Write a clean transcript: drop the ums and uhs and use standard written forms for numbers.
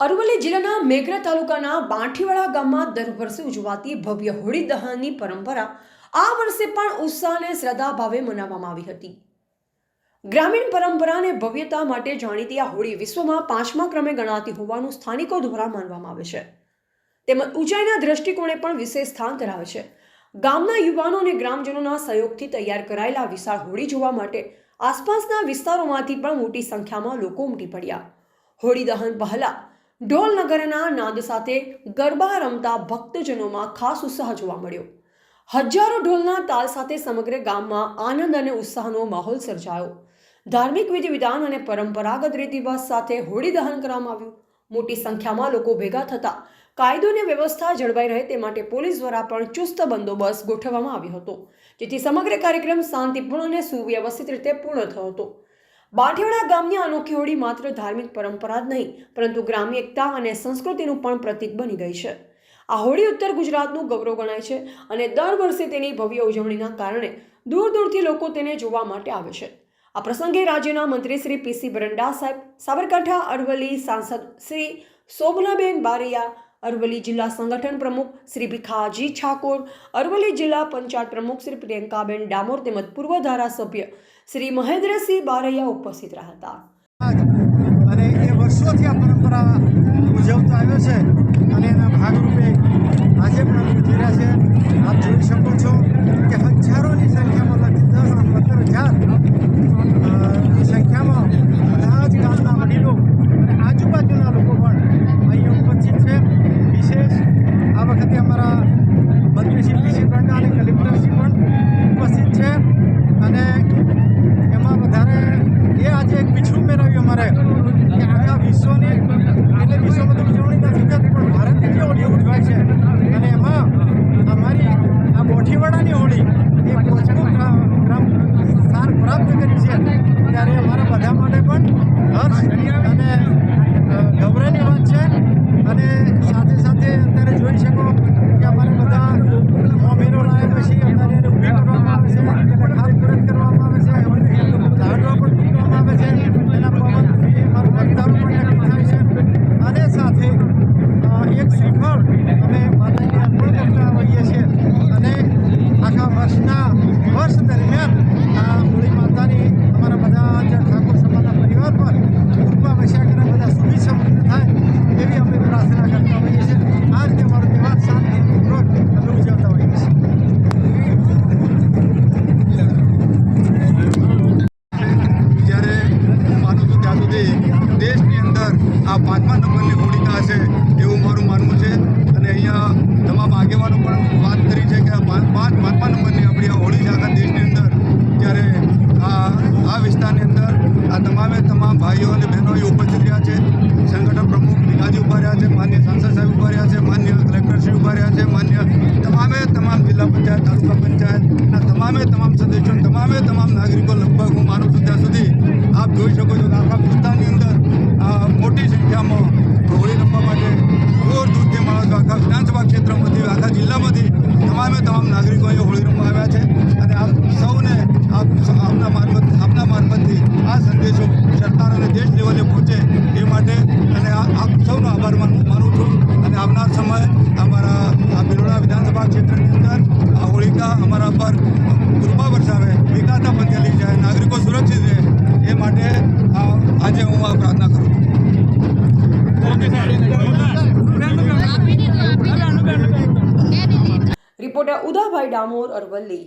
અરવલ્લી જિલ્લાના મેઘરજ તાલુકાના બાંઠીવાડા ગામમાં દર વર્ષે ઉજવાતી ભવ્ય હોળી દહનની પરંપરા આ વર્ષે પણ ઉત્સાહ અને શ્રદ્ધા ભાવે મનાવવામાં આવી હતી। ગ્રામીણ પરંપરા અને ભવ્યતા માટે જાણીતી આ હોળી વિશ્વમાં 5મા ક્રમે ગણાતી હોવાનું સ્થાનિકો દ્વારા માનવામાં આવે છે, તેમજ ઊંચાઈના દૃષ્ટિકોણે પણ વિશેષ સ્થાન ધરાવે છે। ગામના યુવાનો અને ગ્રામજનોના સહયોગથી તૈયાર કરાયેલા વિશાળ હોળી જોવા માટે આસપાસના વિસ્તારોમાંથી પણ મોટી સંખ્યામાં લોકો ઉમટી પડ્યા। હોળી દહન પહેલા ઢોલ નગરના નાદ સાથે ગરબા રમતા ભક્તજનોમાં ખાસ ઉત્સાહ જોવા મળ્યો। હજારો ઢોલના તાલ સાથે સમગ્ર ગામમાં આનંદ અને ઉત્સાહનો માહોલ સર્જાયો। ધાર્મિક વિધિ વિધાન અને પરંપરાગત રીતિરિવાજ સાથે હોળી દહન કરવામાં આવ્યું। મોટી સંખ્યામાં લોકો ભેગા થતા કાયદો અને વ્યવસ્થા જળવાઈ રહે તે માટે પોલીસ દ્વારા પણ ચુસ્ત બંદોબસ્ત ગોઠવવામાં આવ્યો હતો, જેથી સમગ્ર કાર્યક્રમ શાંતિપૂર્ણ અને સુવ્યવસ્થિત રીતે પૂર્ણ થયો હતો। બાંઠીવાડા ગામની અનોખી હોળી માત્ર ધાર્મિક પરંપરા જ નહીં, પરંતુ ગ્રામ્ય એકતા અને સંસ્કૃતિનું પણ પ્રતીક બની ગઈ છે। આ હોળી ઉત્તર ગુજરાતનું ગૌરવ ગણાય છે અને દર વર્ષે તેની ભવ્ય ઉજવણીના કારણે દૂર દૂરથી લોકો તેને જોવા માટે આવે છે। આ પ્રસંગે રાજ્યના મંત્રી શ્રી પીસી બરંડા સાહેબ, સાબરકાંઠા અરવલ્લી સાંસદ શ્રી શોભનાબેન બારૈયા, અરવલ્લી જિલ્લા સંગઠન પ્રમુખ શ્રી ભીખાજી ઠાકોર, અરવલ્લી જિલ્લા પંચાયત પ્રમુખ શ્રી પ્રિયંકાબેન ડામોર તેમજ પૂર્વ ધારાસભ્ય શ્રી મહેન્દ્રસિંહ બારૈયા ઉપસ્થિત રહ્યા હતા। અને એ વર્ષોથી આ પરંપરા ઉજવતો આવ્યો છે અને એના ભાગરૂપે આજે પણ અમે ઉજવી રહ્યા છે। આપ જોઈ શકો છો કે હજારોની સંખ્યામાં 10-15,000 સંખ્યામાં બધા જ ગામના વડીલો અને આજુબાજુના લોકો પણ અહીંયા ઉપસ્થિત છે। વિશેષ આ વખતે અમારા મંત્રી શ્રી પીસી બરંડા અને કલેક્ટરશ્રી પણ ઉપસ્થિત છે અને એમાં વધારે એ આજે એક પીછું મેળવ્યું અમારે કે આખા વિશ્વની એટલે વિશ્વમાં તો ઉજવણી નથી થતી પણ ભારતની જે હોળી ઉજવાય છે અને એમાં અમારી આ બાંઠીવાડાની હોળી એ 5મું ક્રમ સ્થાન પ્રાપ્ત કરી છે, ત્યારે અમારા બધા માટે પણ હર્ષ અને ગૌરવની વાત છે। અને સાથે સાથે અત્યારે જોઈ શકો કે અમારે બધા મેળો લાવે પછી અત્યારે એને ઊભી કરવામાં આવે છે, એને ખાસ પૂરત કરવામાં આવે છે, ઝાડવા પણ મૂકવામાં આવે છે, એના પવનથી અમારું બંધારું પણ નક્કી થાય છે અને સાથે એક શ્રીફળ અમે માતાજીને અર્પણ કરતા હોઈએ છીએ અને આખા વર્ષ દરમિયાન આ હોળી માતાની અમારા બધા જ ઠાકોર સમાજના પરિવાર પર કૃપા વસ્યા કરે, બધા સુખી સમૃદ્ધ થાય એવી અમે પ્રાર્થના કરતા હોઈએ છીએ। આ રીતે અમારો તહેવાર શાંતિપૂર્વક અમે ઉજવતા હોઈએ છીએ। જ્યારે હું માનું છું ત્યાં સુધી દેશની અંદર આ 5મા નંબરની હોળિકા છે એવું મારું માનવું છે અને અહીંયા તમામ આગેવાનો પણ વાત કરી છે કે આ 5મા નંબરની આપણી આ હોળી છે આખા દેશની અંદર। ત્યારે આ વિસ્તારની અંદર આ તમામ ભાઈઓ અને બહેનો ઉપસ્થિત રહ્યા છે। સંગઠન પ્રમુખ ભીખાજી ઉભા રહ્યા છે, માન્ય સાંસદ સાહેબ ઉભા રહ્યા છે, માન્ય કલેક્ટરશ્રી ઉભા રહ્યા છે, માન્ય તમામ જિલ્લા પંચાયત, તાલુકા પંચાયતના તમામ સદસ્યો, તમામ નાગરિકો લગભગ હું માનું છું ત્યાં સુધી આપ જોઈ શકો છો કે આખા વિસ્તારની અંદર મોટી સંખ્યામાં હોળી રમવા માટે દૂર દૂરથી માણસો આખા વિધાનસભા ક્ષેત્રમાંથી, આખા જિલ્લામાંથી તમામ નાગરિકો અહીંયા હોળી રમવા આવ્યા છે અને આપ સૌને આપના મારફતથી આ સંદેશો સરકાર અને દેશ લેવલે પહોંચે એ માટે અને આપ સૌનો આભાર માનું છું અને આવનાર સમય અમારા આ બિલોડા વિધાનસભા ક્ષેત્રની અંદર આ હોળિકા અમારા પર કૃપા વરસાવે, વિકાસના પંથે લઈ જાય, નાગરિકો સુરક્ષિત રહે એ માટે આજે હું આ પ્રાર્થના કરું છું। રિપોર્ટર ઉદાભાઈ ડામોર, અરવલ્લી।